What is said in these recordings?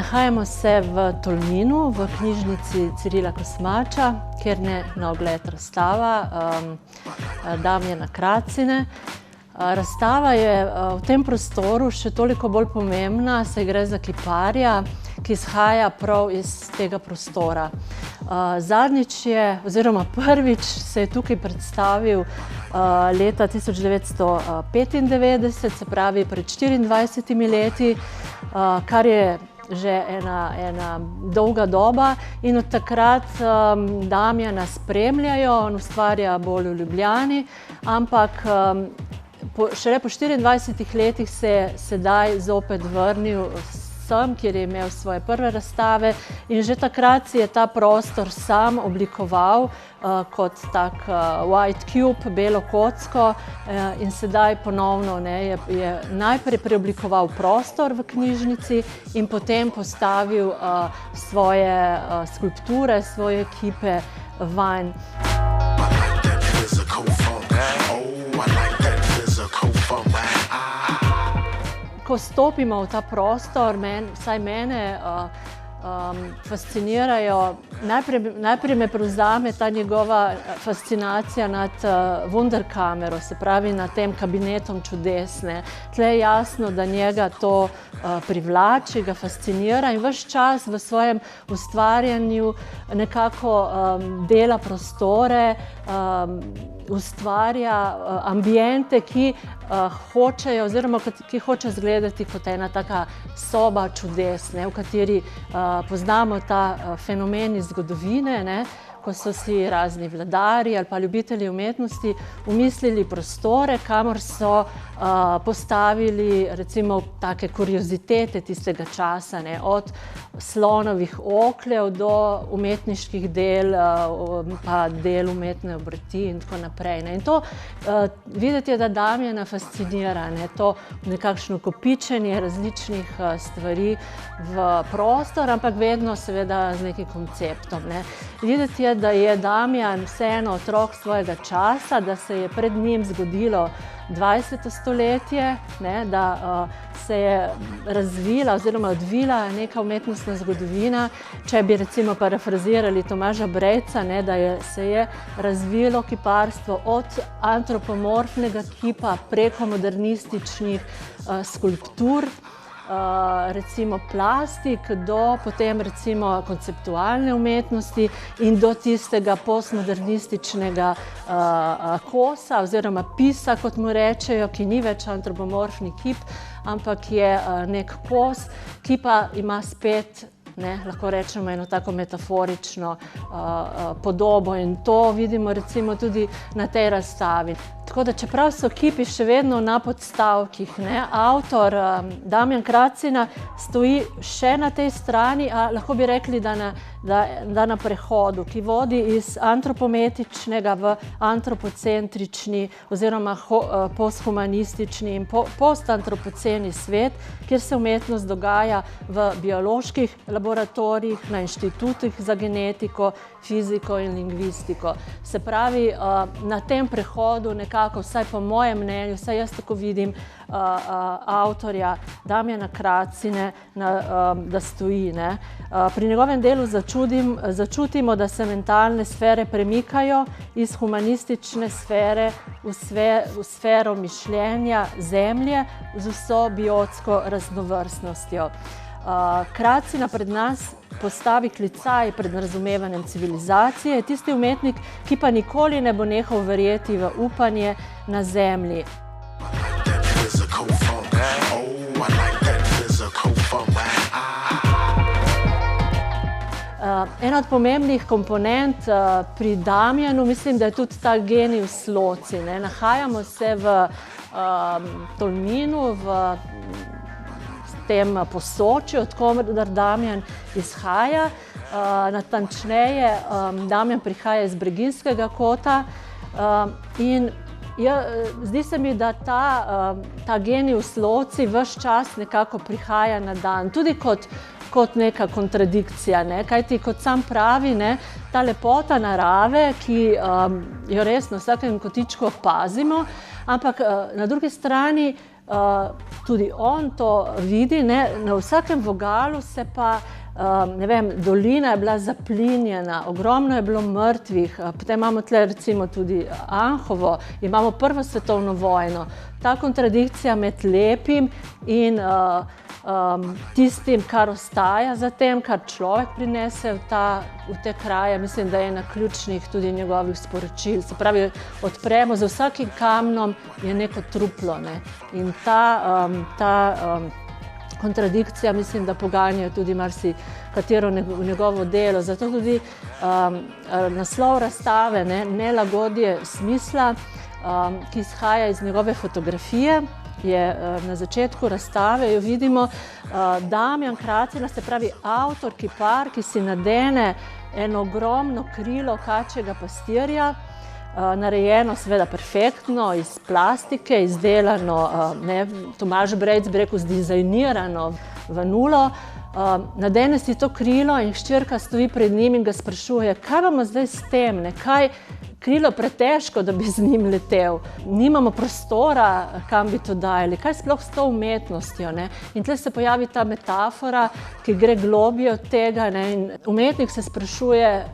Nahajamo se v Tolminu, v knjižnici Cirila Kosmača, kjer je na ogled razstava Damjana Kracine. Razstava je v tem prostoru še toliko bolj pomembna, saj gre za kiparja, ki izhaja prav iz tega prostora. Zadnjič je, oziroma prvič se je tukaj predstavil leta 1995, se pravi pred 24 leti, kar je že ena dolga doba, in od takrat Damjana spremljajo, on ustvarja bolj v Ljubljani, ampak šele po 24 letih se je sedaj zopet vrnil sem, kjer je imel svoje prve razstave, in že takrat si je ta prostor sam oblikoval kot tak white cube, belo kocko, in sedaj ponovno je najprej preoblikoval prostor v knjižnici in potem postavil svoje skulpture, svoje kipe vanj. Ko stopimo v ta prostor, vsaj mene fascinirajo, najprej me prevzame ta njegova fascinacija nad Wunderkamero, se pravi nad tem kabinetom čudes. Tle je jasno, da njega to privlači, ga fascinira in ves čas v svojem ustvarjanju nekako dela prostore, ustvarja ambiente, ki hočejo, oziroma ki hoče izgledati kot ena taka soba čudes, v kateri poznamo ta fenomen iz zgodovine, ko so si razni vladarji ali pa ljubitelji umetnosti umislili prostore, kamor so postavili recimo take kuriozitete tistega časa, od slonovih okljev do umetniških del, pa del umetne obrti in tako naprej. In to videti je, da Damjana fascinira, to nekakšno kopičenje različnih stvari v prostor, ampak vedno seveda z nekim konceptom. Videti je, da je Damjan vseeno otrok svojega časa, da se je pred njim zgodilo 20. stoletje, da se je razvila oziroma odvila neka umetnostna zgodovina. Če bi recimo parafrazirali Tomaža Brejca, da se je razvilo kiparstvo od antropomorfnega kipa preko modernističnih skulptur, recimo plastik, do potem recimo konceptualne umetnosti in do tistega postmodernističnega kosa oziroma pisa, kot mu rečejo, ki ni več antropomorfni kip, ampak je nek kos, ki pa ima spet, lahko rečemo, eno tako metaforično podobo, in to vidimo recimo tudi na tej razstavi. Tako da čeprav so kipi še vedno na podstavkih, avtor Damjan Kracina stoji še na tej strani, a lahko bi rekli, da na prehodu, ki vodi iz antropometičnega v antropocentrični oziroma posthumanistični in postantropoceni svet, kjer se umetnost dogaja v bioloških laboratorijih, na inštitutih za genetiko, fiziko in lingvistiko. Se pravi, na tem prehodu nekako, vsaj po mojem mnenju, vsaj jaz tako vidim, avtorja Damjana Kracine, da stoji. Pri njegovem delu začutimo, da se mentalne sfere premikajo iz humanistične sfere v sfero mišljenja Zemlje z vso biotsko raznovrstnostjo. Kracina pred nas postavi klicaj pred razumevanjem civilizacije, tisti umetnik, ki pa nikoli ne bo nehal verjeti v upanje na Zemlji. Ena od pomembnih komponent pri Damjanu, mislim, da je tudi ta genius loci. Nahajamo se v Tolminu, v tem Posočju, od koder Damjan izhaja. Natančneje, Damjan prihaja iz Breginjskega kota in zdi se mi, da ta genius loci ves čas nekako prihaja na dan, tudi kot neka kontradikcija, kajti kot sam pravi, ta lepota narave, ki jo res na vsakem kotičku opazimo, ampak na drugi strani tudi on to vidi, ne? Na vsakem vogalu se pa, ne vem, dolina je bila zaplinjena, ogromno je bilo mrtvih, potem imamo tle recimo tudi Anhovo, imamo Prvo svetovno vojno. Ta kontradikcija med lepim in tistim, kar ostaja za tem, kar človek prinese v te kraje, mislim, da je ena ključnih tudi njegovih sporočil. Se pravi, odpremo, za vsakim kamnom je neko truplo, ne? In ta kontradikcija, mislim, da poganja tudi marsikatero njegovo delo. Zato tudi naslov razstave, ne, Nelagodje smisla, ki izhaja iz njegove fotografije, je na začetku razstave, jo vidimo, Damjan Kracina, se pravi avtor, kipar, ki si nadene eno ogromno krilo kačjega pastirja, narejeno seveda perfektno, iz plastike, izdelano, Tomaž Brejc bi rekel, zdizajnirano v nulo. Nadene si to krilo in hčerka stoji pred njim in ga sprašuje, kaj bomo zdaj s tem, ne? Kaj krilo pretežko, da bi z njim letel. Nimamo prostora, kam bi to dajali, kaj sploh s to umetnostjo, ne? In tle se pojavi ta metafora, ki gre globje od tega, ne? In umetnik se sprašuje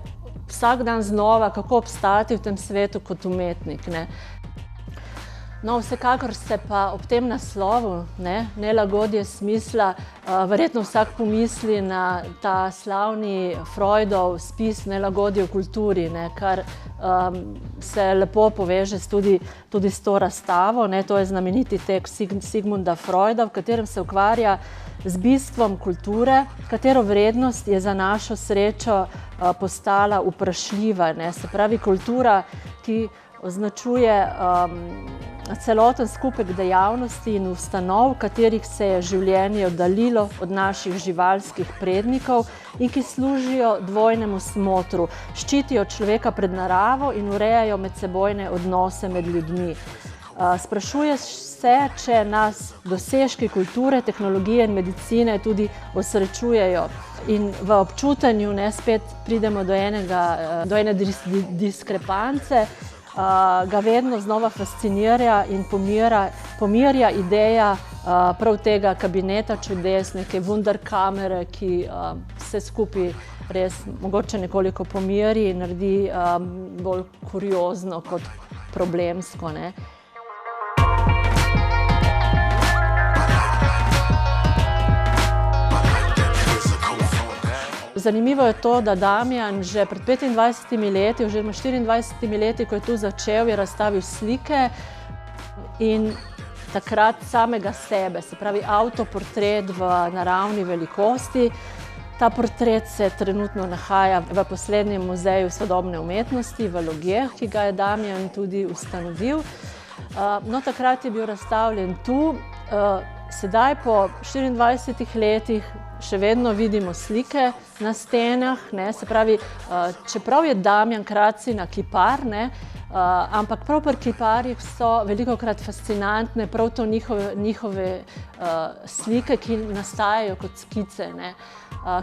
vsak dan znova, kako obstati v tem svetu kot umetnik, ne? No, vsekakor se pa ob tem naslovu, ne, Nelagodje smisla, verjetno vsak pomisli na ta slavni Freudov spis Nelagodje v kulturi, ne, kar se lepo poveže tudi s to razstavo, ne, to je znameniti tekst Sigmunda Freuda, v katerem se ukvarja z bistvom kulture, katero vrednost je za našo srečo postala vprašljiva, ne. Se pravi, kultura, ki označuje celoten skupek dejavnosti in ustanov, v katerih se je življenje oddaljilo od naših živalskih prednikov in ki služijo dvojnemu smotru, ščitijo človeka pred naravo in urejajo medsebojne odnose med ljudmi. Sprašuje se, če nas dosežki kulture, tehnologije in medicine tudi osrečujejo. In v občutenju, ne, spet pridemo do ene diskrepance, ga vedno znova fascinira in pomirja ideja prav tega kabineta čudes, neke wunderkamere, ki vse skupaj res mogoče nekoliko pomiri in naredi bolj kuriozno kot problemsko, ne. Zanimivo je to, da Damjan že pred 25 leti, oziroma 24 leti, ko je tu začel, je razstavil slike in takrat samega sebe, se pravi avtoportret v naravni velikosti. Ta portret se trenutno nahaja v poslednjem muzeju sodobne umetnosti v Logeh, ki ga je Damjan tudi ustanovil. No, takrat je bil razstavljen tu, sedaj po 24 letih še vedno vidimo slike na stenah, ne, se pravi, čeprav je Damjan Kracina kipar, ne, ampak prav pri kiparjih so velikokrat fascinantne prav to njihove slike, ki nastajajo kot skice, ne.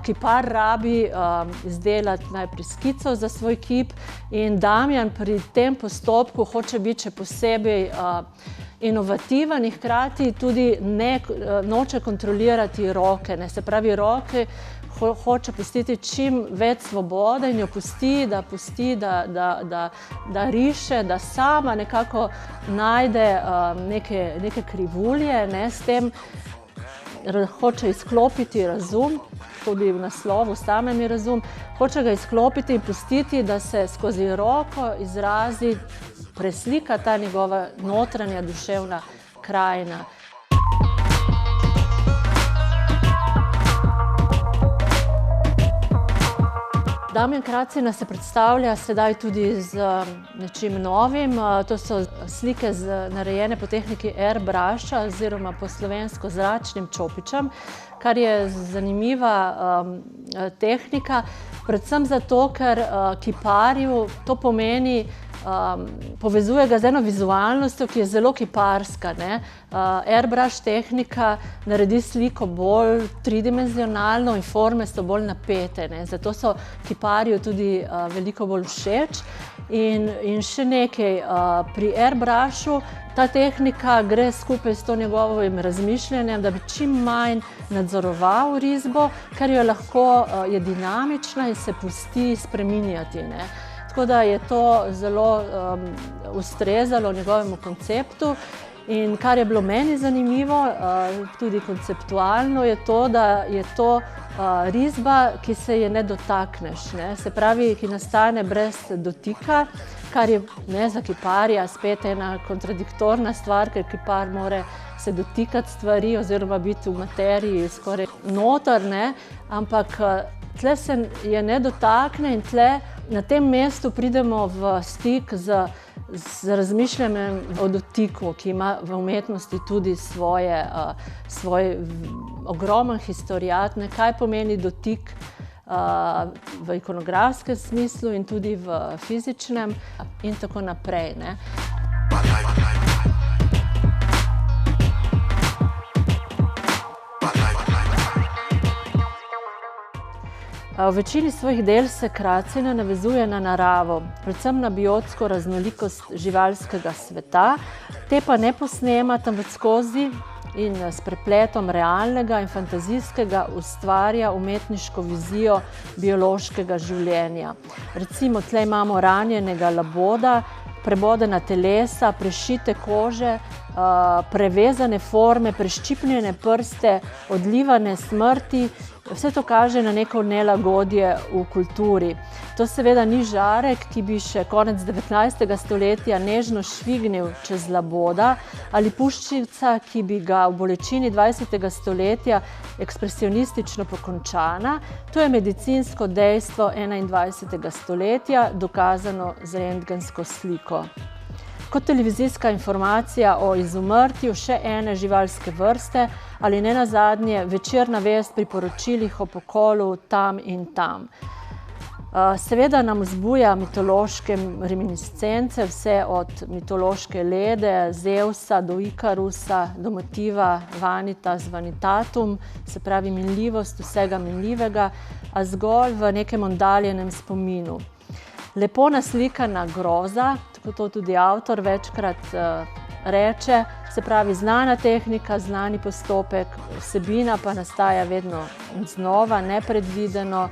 Kipar rabi izdelati najprej skico za svoj kip in Damjan pri tem postopku hoče biti še posebej inovativen in hkrati tudi noče kontrolirati roke, ne, se pravi, roke hoče pustiti čim več svobode in jo pusti, da riše, da sama nekako najde neke krivulje, ne, s tem hoče izklopiti razum, tudi v naslovu samem je razum, hoče ga izklopiti in pustiti, da se skozi roko izrazi, preslika ta njegova notranja duševna krajina. Damjan Kracina se predstavlja sedaj tudi z nečim novim. To so slike narejene po tehniki airbrusha oziroma po slovensko zračnim čopičem, kar je zanimiva tehnika, predvsem zato, ker kiparju to pomeni povezuje ga z eno vizualnostjo, ki je zelo kiparska, ne. Airbrush tehnika naredi sliko bolj tridimenzionalno in forme so bolj napete, ne. Zato so kiparju tudi veliko bolj všeč. In še nekaj, pri airbrushu ta tehnika gre skupaj s to njegovim razmišljanjem, da bi čim manj nadzoroval risbo, ker je dinamična in se pusti spreminjati, ne. Tako da je to zelo ustrezalo njegovemu konceptu. In kar je bilo meni zanimivo, tudi konceptualno, je to, da je to risba, ki se je ne dotakneš, ne. Se pravi, ki nastane brez dotika, kar je, ne, za kiparja spet ena kontradiktorna stvar, ker kipar mora se dotikati stvari oziroma biti v materiji skoraj noter, ne. Ampak tle se je ne dotakne in tle na tem mestu pridemo v stik z razmišljanjem o dotiku, ki ima v umetnosti tudi svoj ogromen historiat, ne, kaj pomeni dotik v ikonografskem smislu in tudi v fizičnem in tako naprej, ne. V večini svojih del se Kracina navezuje na naravo, predvsem na biotsko raznolikost živalskega sveta, te pa ne posnema, temveč skozi in s prepletom realnega in fantazijskega ustvarja umetniško vizijo biološkega življenja. Recimo, tle imamo ranjenega laboda, prebodena telesa, prešite kože, prevezane forme, preščipnjene prste, odlivane smrti. Vse to kaže na neko nelagodje v kulturi. To seveda ni žarek, ki bi še konec 19. stoletja nežno švignil čez laboda, ali puščica, ki bi ga v bolečini 20. stoletja ekspresionistično pokončana. To je medicinsko dejstvo 21. stoletja, dokazano z rentgensko sliko. Kot televizijska informacija o izumrtju še ene živalske vrste ali nenazadnje večerna vest pri poročilih o pokolu tam in tam. Seveda nam vzbuja mitološke reminiscence, vse od mitološke Lede, Zevsa do Ikarusa, do motiva vanitas vanitatum, se pravi minljivost vsega minljivega, a zgolj v nekem oddaljenem spominu. Lepo naslikana groza, tako to tudi avtor večkrat reče, se pravi znana tehnika, znani postopek, vsebina pa nastaja vedno znova, nepredvideno.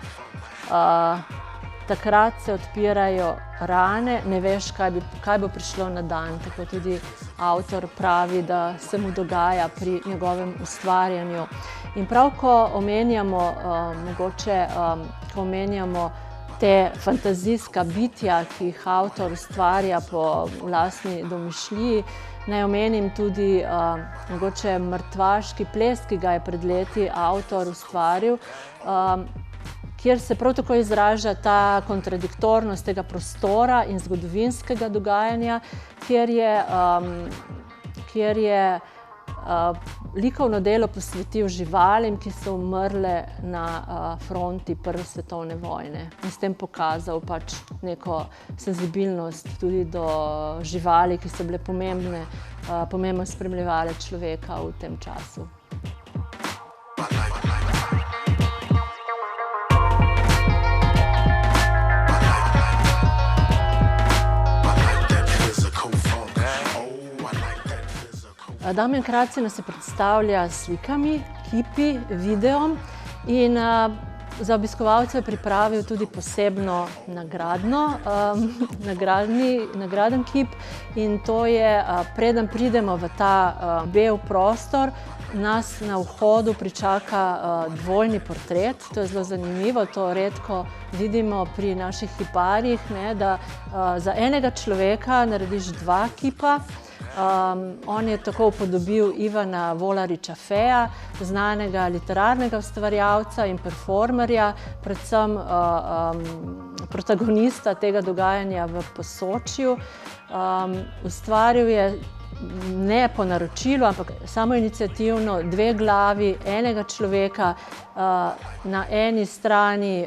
Takrat se odpirajo rane, ne veš, kaj bo prišlo na dan. Tako tudi avtor pravi, da se mu dogaja pri njegovem ustvarjanju. In prav, ko omenjamo, te fantazijska bitja, ki jih avtor ustvarja po lastni domišljiji, naj omenim tudi mogoče mrtvaški ples, ki ga je pred leti avtor ustvaril, kjer se prav tako izraža ta kontradiktornost tega prostora in zgodovinskega dogajanja, kjer je likovno delo posvetil živalim, ki so umrle na fronti Prve svetovne vojne. In s tem pokazal pač neko senzibilnost tudi do živali, ki so bile pomembno spremljevale človeka v tem času. Damjan Kracina se predstavlja s slikami, kipi, videom in za obiskovalce je pripravil tudi posebno nagraden kip. In to je, preden pridemo v ta bel prostor, nas na vhodu pričaka dvojni portret. To je zelo zanimivo, to redko vidimo pri naših kiparjih, ne, da za enega človeka narediš dva kipa. On je tako upodobil Ivana Volariča-Feja, znanega literarnega ustvarjalca in performerja, predvsem protagonista tega dogajanja v Posočju. Ustvaril je ne po naročilu, ampak samoiniciativno dve glavi enega človeka, na eni strani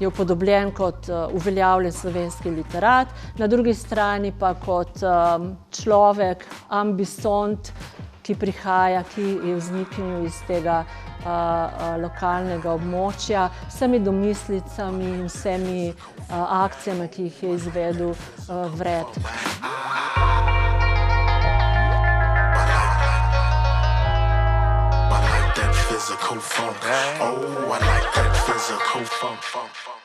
je upodobljen kot uveljavljen slovenski literat, na drugi strani pa kot človek, ambisont, ki prihaja, ki je vzniknil iz tega lokalnega območja, vsemi domislicami in vsemi akcijami, ki jih je izvedel vred. Physical funk. Oh, I like that physical funk.